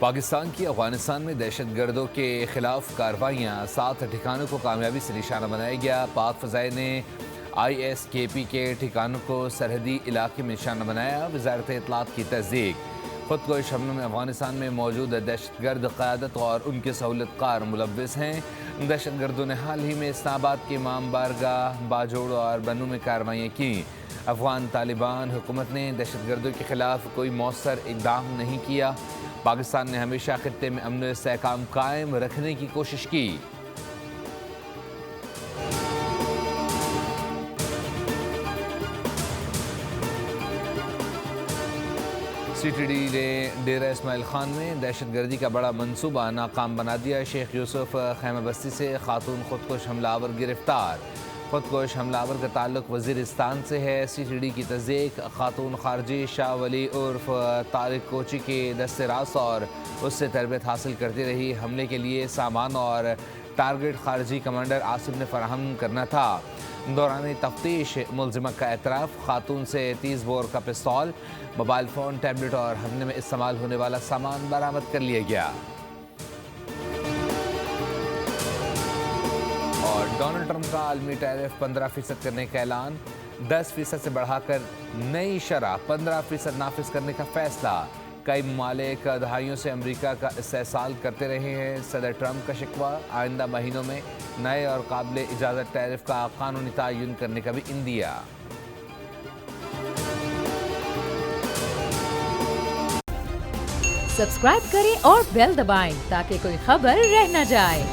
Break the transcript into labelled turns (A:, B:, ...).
A: پاکستان کی افغانستان میں دہشت گردوں کے خلاف کارروائیاں 7 ٹھکانوں کو کامیابی سے نشانہ بنایا گیا۔ پاک فضائیہ نے ISKP کے ٹھکانوں کو سرحدی علاقے میں نشانہ بنایا۔ وزارت اطلاعات کی تصدیق، خود کش حملوں میں افغانستان میں موجود دہشت گرد قیادت اور ان کے سہولت کار ملوث ہیں۔ دہشت گردوں نے حال ہی میں اسلام آباد کے امام بارگاہ، باجوڑ اور بنوں میں کارروائیاں کیں۔ افغان طالبان حکومت نے دہشت گردوں کے خلاف کوئی مؤثر اقدام نہیں کیا۔ پاکستان نے ہمیشہ خطے میں امن و استحکام قائم رکھنے کی کوشش کی۔ CTD نے ڈیرہ اسماعیل خان میں دہشت گردی کا بڑا منصوبہ ناکام بنا دیا۔ شیخ یوسف خیمہ بستی سے خاتون خودکش حملہ آور گرفتار۔ خودکش حملہ آور کا تعلق وزیرستان سے ہے۔ CTD کی تصدیق، خاتون خارجی شاہ ولی عرف طارق کوچی کے دست راست اور اس سے تربیت حاصل کرتی رہی۔ حملے کے لیے سامان اور ٹارگٹ خارجی کمانڈر عاصم نے فراہم کرنا تھا۔ دوران تفتیش ملزمہ کا اعتراف، خاتون سے 30 بور کا پستول، موبائل فون، ٹیبلٹ اور حملے میں استعمال ہونے والا سامان برآمد کر لیا گیا۔ اور ڈونلڈ ٹرمپ کا عالمی ٹیرف 15% کرنے کا اعلان، 10% سے بڑھا کر نئی شرح 15% نافذ کرنے کا فیصلہ۔ کئی ممالک دہائیوں سے امریکہ کا استحصال کرتے رہے ہیں۔ صدر ٹرمپ کا شکوہ، آئندہ مہینوں میں نئے اور قابل اجازت ٹیرف کا قانونی تعین کرنے کا بھی عندیہ۔
B: سبسکرائب کریں اور بیل دبائیں تاکہ کوئی خبر رہ نہ جائے۔